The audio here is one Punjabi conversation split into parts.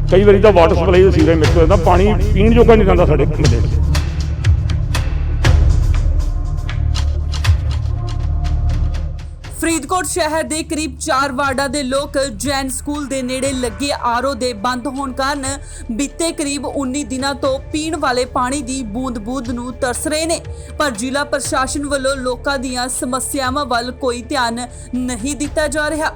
कई बार तो वाटर सप्लाई का सीवरेज मिक्स हो जाता, पानी पीण जोगा नहीं रहता साडे महल्ले च। ਫਰੀਦਕੋਟ ਸ਼ਹਿਰ ਦੇ ਕਰੀਬ 4 ਵਾਰਡਾਂ ਦੇ ਲੋਕ ਜੈਨ ਸਕੂਲ ਦੇ ਨੇੜੇ ਲੱਗੇ ਆਰਓ ਦੇ ਬੰਦ ਹੋਣ ਕਾਰਨ ਬੀਤੇ ਕਰੀਬ 19 ਦਿਨਾਂ ਤੋਂ ਪੀਣ ਵਾਲੇ ਪਾਣੀ ਦੀ ਬੂੰਦ-ਬੂੰਦ ਨੂੰ ਤਰਸ ਰਹੇ ਨੇ, ਪਰ ਜ਼ਿਲ੍ਹਾ ਪ੍ਰਸ਼ਾਸਨ ਵੱਲੋਂ ਲੋਕਾਂ ਦੀਆਂ ਸਮੱਸਿਆਵਾਂ ਵੱਲ ਕੋਈ ਧਿਆਨ ਨਹੀਂ ਦਿੱਤਾ ਜਾ ਰਿਹਾ।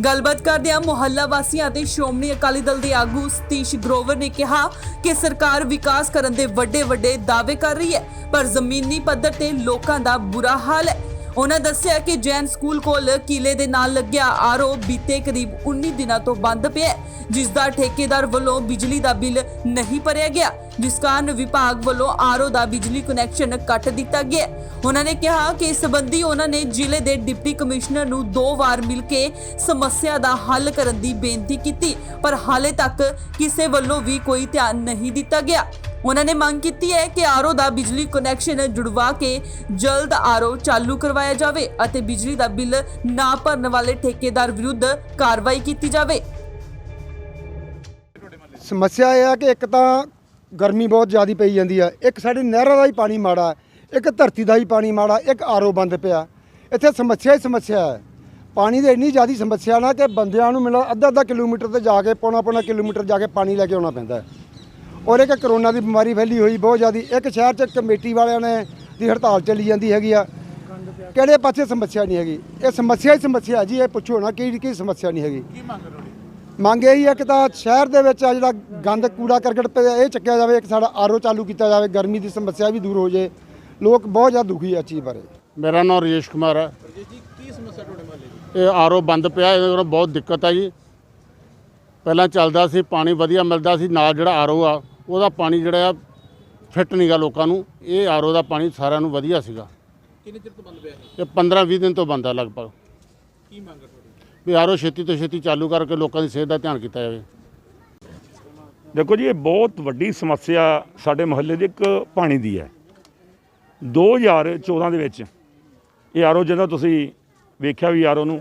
ਗੱਲਬਾਤ ਕਰਦਿਆਂ ਮੁਹੱਲਾ ਵਾਸੀਆਂ ਅਤੇ ਸ਼੍ਰੋਮਣੀ ਅਕਾਲੀ ਦਲ ਦੇ ਆਗੂ ਸਤੀਸ਼ ਗਰੋਵਰ ਨੇ ਕਿਹਾ ਕਿ ਸਰਕਾਰ ਵਿਕਾਸ ਕਰਨ ਦੇ ਵੱਡੇ ਦਾਅਵੇ ਕਰ ਰਹੀ ਹੈ, ਪਰ ਜ਼ਮੀਨੀ ਪੱਧਰ ਤੇ ਲੋਕਾਂ ਦਾ ਬੁਰਾ ਹਾਲ ਹੈ। उन्होंने दस्सिया कि जैन स्कूल कोल किले दे नाल लग्या आरओ बीते करीब 19 दिनों तो बंद पिया, जिसका ठेकेदार वालों बिजली का बिल नहीं भरिया गया, जिस कारण विभाग वालों आरओ का बिजली कनैक्शन कट दिता गया। उन्होंने कहा कि इस संबंधी उन्होंने जिले के डिप्टी कमिश्नर नूं 2 बार मिल के समस्या का हल करने की बेनती की, पर हाले तक किसी वालों भी कोई ध्यान नहीं दिता गया। उन्होंने मांग की है कि आरओ का बिजली कनैक्शन जुड़वा के जल्द आरओ चालू करवाया जाए और बिजली का बिल ना भरने वाले ठेकेदार विरुद्ध कार्रवाई की जाए। समस्या यह है कि एक तो गर्मी बहुत ज़्यादा पई जाती है, एक साड़ी नहरों का ही पानी माड़ा, एक धरती का ही पानी माड़ा, एक आरओ बंद पिया। इत्थे समस्या ही समस्या है। पानी की इन्नी ज़्यादा समस्या ना कि बंदियां नूं मिला अद्धा किलोमीटर से जाके पौना किलोमीटर जाके पानी लैके आना पैंदा है। और एक करोना की बीमारी फैली हुई बहुत ज़्यादा, एक शहर च कमेटी वालों ने दी हड़ताल चली जाती हैगी आ, किहड़े पासे समस्या नहीं हैगी। ये समस्या ही समस्या है जी, ये पुछो ना कि समस्या नहीं हैगी। मंग यही है कि शहर के जिहड़ा गंद कूड़ा करकट पे ये चक्या जाए, एक साड़ा आरओ चालू किया जाए, गर्मी की समस्या भी दूर हो जाए। लोग बहुत ज़्यादा दुखी है इस चीज़ बारे। मेरा नाम राजेश कुमार है। ये आरओ बंद पिया, इहदे नाल बहुत दिक्कत है जी। पहला चलता सी पानी वधिया मिलता सी, नाल जिहड़ा आरओ आ ਉਹਦਾ ਪਾਣੀ ਜਿਹੜਾ ਆ ਫਿੱਟ ਨਹੀਂਗਾ ਲੋਕਾਂ ਨੂੰ। ਇਹ ਆਰਓ ਦਾ ਪਾਣੀ ਸਾਰਿਆਂ ਨੂੰ ਵਧੀਆ ਸੀਗਾ। ਕਿੰਨੇ ਚਿਰ ਤੋਂ ਬੰਦ ਪਿਆ ਇਹ 15-20 ਦਿਨ ਤੋਂ ਬੰਦ ਆ ਲਗਭਗ। ਕੀ ਮੰਗ ਹੈ ਤੁਹਾਡੀ? ਵੀ ਆਰਓ ਛੇਤੀ ਤੋਂ ਛੇਤੀ ਚਾਲੂ ਕਰਕੇ ਲੋਕਾਂ ਦੀ ਸਿਹਤ ਦਾ ਧਿਆਨ ਕੀਤਾ ਜਾਵੇ। देखो जी, ये बहुत वड्डी समस्या साडे मुहल्ले ਦੀ ਇੱਕ ਪਾਣੀ ਦੀ ਹੈ। 2014 ਦੇ ਵਿੱਚ ਇਹ ਆਰਓ ਜਿਹਦਾ ਤੁਸੀਂ ਵੇਖਿਆ ਵੀ ਆਰਓ ਨੂੰ,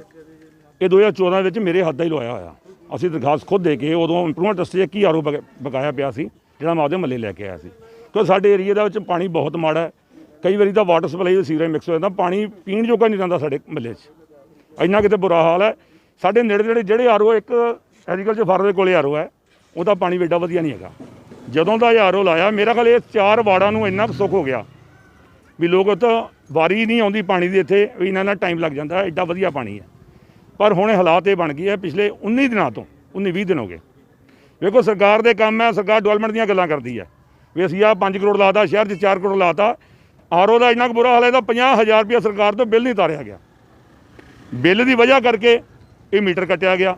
ਇਹ 2014 ਦੇ ਵਿੱਚ ਮੇਰੇ ਹੱਥ ਦਾ ਹੀ ਲਵਾਇਆ ਹੋਇਆ। ਅਸੀਂ ਦਰਖਾਸਤ ਖੁਦ ਦੇ ਕੇ ਉਦੋਂ ਇੰਪਰੂਵਮੈਂਟ ਟਰਸਟ 'ਚ ਕੀ ਆਰਓ ਬਕਾਇਆ ਪਿਆ ਸੀ, ਜਿਹੜਾ ਮੈਂ ਉਹਦੇ ਮੱਲੇ ਲੈ ਕੇ ਆਇਆ ਸੀ। ਕਿਉਂਕਿ ਸਾਡੇ ਏਰੀਏ ਦੇ ਵਿੱਚ ਪਾਣੀ ਬਹੁਤ ਮਾੜਾ ਹੈ, ਕਈ ਵਾਰੀ ਤਾਂ ਵਾਟਰ ਸਪਲਾਈ ਦਾ ਸੀਵਰੇਜ ਮਿਕਸ ਹੋ ਜਾਂਦਾ, ਪਾਣੀ ਪੀਣ ਜੋਗਾ ਨਹੀਂ ਰਹਿੰਦਾ ਸਾਡੇ ਮੱਲੇ 'ਚ। ਇੰਨਾ ਕਿਤੇ ਬੁਰਾ ਹਾਲ ਹੈ। ਸਾਡੇ ਨੇੜੇ ਜਿਹੜੇ ਆਰਓ, ਇੱਕ ਐਗਰੀਕਲਚਰ ਫਾਰਮ ਦੇ ਕੋਲੇ ਆਰਓ ਹੈ, ਉਹਦਾ ਪਾਣੀ ਵੀ ਏਡਾ ਵਧੀਆ ਨਹੀਂ ਹੈਗਾ। ਜਦੋਂ ਦਾ ਇਹ ਆਰਓ ਲਾਇਆ, ਮੇਰਾ ਖਿਆਲ ਇਹ 4 ਵਾਰਡਾਂ ਨੂੰ ਇੰਨਾ ਕੁ ਸੁੱਖ ਹੋ ਗਿਆ ਵੀ ਲੋਕ ਉੱਥੇ ਵਾਰੀ ਨਹੀਂ ਆਉਂਦੀ ਪਾਣੀ ਦੀ, ਇੱਥੇ ਵੀ ਇੰਨਾ ਟਾਈਮ ਲੱਗ ਜਾਂਦਾ, ਏਡਾ ਵਧੀਆ ਪਾਣੀ ਹੈ। ਪਰ ਹੁਣ ਹਾਲਾਤ ਇਹ ਬਣ ਗਏ ਹੈ, ਪਿਛਲੇ 19 ਦਿਨਾਂ ਤੋਂ 19-20 ਦਿਨ ਹੋ ਗਏ। ਵੇਖੋ ਸਰਕਾਰ ਦੇ ਕੰਮ ਹੈ, ਸਰਕਾਰ ਡਿਵੈਲਪਮੈਂਟ ਦੀਆਂ ਗੱਲਾਂ ਕਰਦੀ ਹੈ ਵੀ ਅਸੀਂ ਆਹ 5 ਕਰੋੜ ਲਾਤਾ, ਸ਼ਹਿਰ 'ਚ 4 ਕਰੋੜ ਲਾਤਾ। ਆਰਓ ਦਾ ਇੰਨਾ ਕੁ ਬੁਰਾ ਹਾਲ ਹੈ, ਇਹਦਾ 50,000 ਰੁਪਇਆ ਸਰਕਾਰ ਤੋਂ ਬਿੱਲ ਨਹੀਂ ਤਾਰਿਆ ਗਿਆ। ਬਿੱਲ ਦੀ ਵਜ੍ਹਾ ਕਰਕੇ ਇਹ ਮੀਟਰ ਕੱਟਿਆ ਗਿਆ,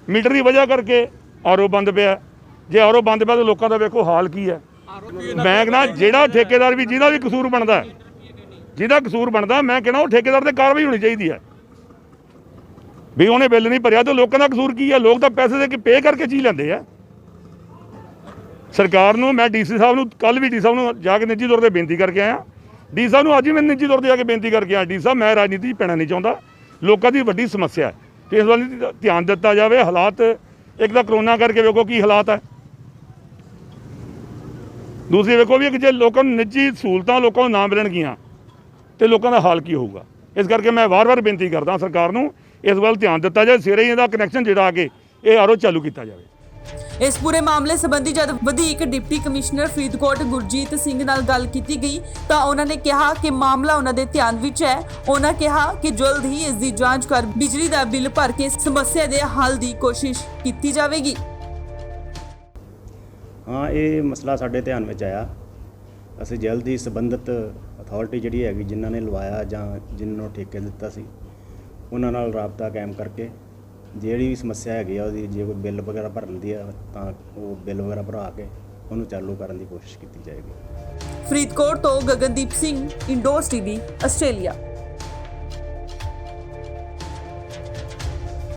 ਮੀਟਰ ਦੀ ਵਜ੍ਹਾ ਕਰਕੇ ਆਰਓ ਬੰਦ ਪਿਆ। ਜੇ ਆਰਓ ਬੰਦ ਪਿਆ ਤਾਂ ਲੋਕਾਂ ਦਾ ਵੇਖੋ ਹਾਲ ਕੀ ਹੈ। ਮੈਂ ਕਹਿੰਦਾ ਜਿਹੜਾ ਠੇਕੇਦਾਰ ਵੀ ਜਿਹਦਾ ਵੀ ਕਸੂਰ ਬਣਦਾ, ਜਿਹਦਾ ਕਸੂਰ ਬਣਦਾ, ਮੈਂ ਕਹਿੰਦਾ ਉਹ ਠੇਕੇਦਾਰ 'ਤੇ ਕਾਰਵਾਈ ਹੋਣੀ ਚਾਹੀਦੀ ਹੈ ਵੀ ਉਹਨੇ ਬਿੱਲ ਨਹੀਂ ਭਰਿਆ। ਤਾਂ ਲੋਕਾਂ ਦਾ ਕਸੂਰ ਕੀ ਹੈ? ਲੋਕ ਤਾਂ ਪੈਸੇ ਦੇ ਕੇ ਪੇ ਕਰਕੇ ਚੀਜ਼ ਲੈਂਦੇ ਆ। ਸਰਕਾਰ ਨੂੰ ਮੈਂ ਡੀਸੀ ਸਾਹਿਬ ਨੂੰ ਕੱਲ੍ਹ ਵੀ ਡੀ ਸਾਹਿਬ ਨੂੰ ਜਾ ਕੇ ਨਿੱਜੀ ਤੌਰ 'ਤੇ ਬੇਨਤੀ ਕਰਕੇ ਆਇਆ। ਡੀ ਸਾਹਿਬ ਨੂੰ ਅੱਜ ਵੀ ਮੈਂ ਨਿੱਜੀ ਤੌਰ 'ਤੇ ਜਾ ਕੇ ਬੇਨਤੀ ਕਰਕੇ ਆਇਆ, ਡੀ ਸਾਹਿਬ ਮੈਂ ਰਾਜਨੀਤੀ 'ਚ ਪੈਣਾ ਨਹੀਂ ਚਾਹੁੰਦਾ, ਲੋਕਾਂ ਦੀ ਵੱਡੀ ਸਮੱਸਿਆ ਹੈ ਕਿ ਇਸ ਵੱਲ ਧਿਆਨ ਦਿੱਤਾ ਜਾਵੇ। ਹਾਲਾਤ ਇੱਕ ਤਾਂ ਕਰੋਨਾ ਕਰਕੇ ਵੇਖੋ ਕੀ ਹਾਲਾਤ ਹੈ, ਦੂਸਰੀ ਵੇਖੋ ਵੀ ਜੇ ਲੋਕਾਂ ਨੂੰ ਨਿੱਜੀ ਸਹੂਲਤਾਂ ਲੋਕਾਂ ਨੂੰ ਨਾ ਮਿਲਣਗੀਆਂ ਤਾਂ ਲੋਕਾਂ ਦਾ ਹਾਲ ਕੀ ਹੋਊਗਾ। ਇਸ ਕਰਕੇ ਮੈਂ ਵਾਰ-ਵਾਰ ਬੇਨਤੀ ਕਰਦਾ ਸਰਕਾਰ ਨੂੰ ਇਸ ਵੱਲ ਧਿਆਨ ਦਿੱਤਾ ਜਾਏ, ਸਿਰੇ ਹੀ ਇਹਦਾ ਕਨੈਕਸ਼ਨ ਜਿਹੜਾ ਆ ਕੇ ਇਹ ਆਰਓ ਚਾਲੂ ਕੀਤਾ ਜਾਵੇ। इस पूरे मामले संबंधी जब वधीक डिप्टी कमिश्नर फरीदकोट गुरजीत सिंह नाल गल कीती गई तो उन्होंने कहा कि मामला उन्होंने ध्यान विच है। उन्होंने कहा कि जल्द ही इसकी जांच कर बिजली का बिल भर के समस्या के हल की कोशिश की जाएगी। हाँ, ये मसला साडे ध्यान में आया। असीं जल्द ही संबंधित अथॉरिटी जिहड़ी हैगी जिन्हां ने लवाया जां जिन्हां नूं ठेके दित्ता सी उन्हां नाल राबता कायम करके ਜਿਹੜੀ ਵੀ ਸਮੱਸਿਆ ਹੈਗੀ ਆ ਉਹਦੀ ਜੇ ਕੋਈ ਬਿੱਲ ਵਗੈਰਾ ਭਰਨ ਦੀ ਆ ਤਾਂ ਉਹ ਬਿੱਲ ਵਗੈਰਾ ਭਰਾ ਕੇ ਉਹਨੂੰ ਚਾਲੂ ਕਰਨ ਦੀ ਕੋਸ਼ਿਸ਼ ਕੀਤੀ ਜਾਏਗੀ। ਫਰੀਦਕੋਟ ਤੋਂ ਗਗਨਦੀਪ ਸਿੰਘ, ਇੰਡੋਸ ਟੀਵੀ, ਆਸਟ੍ਰੇਲੀਆ।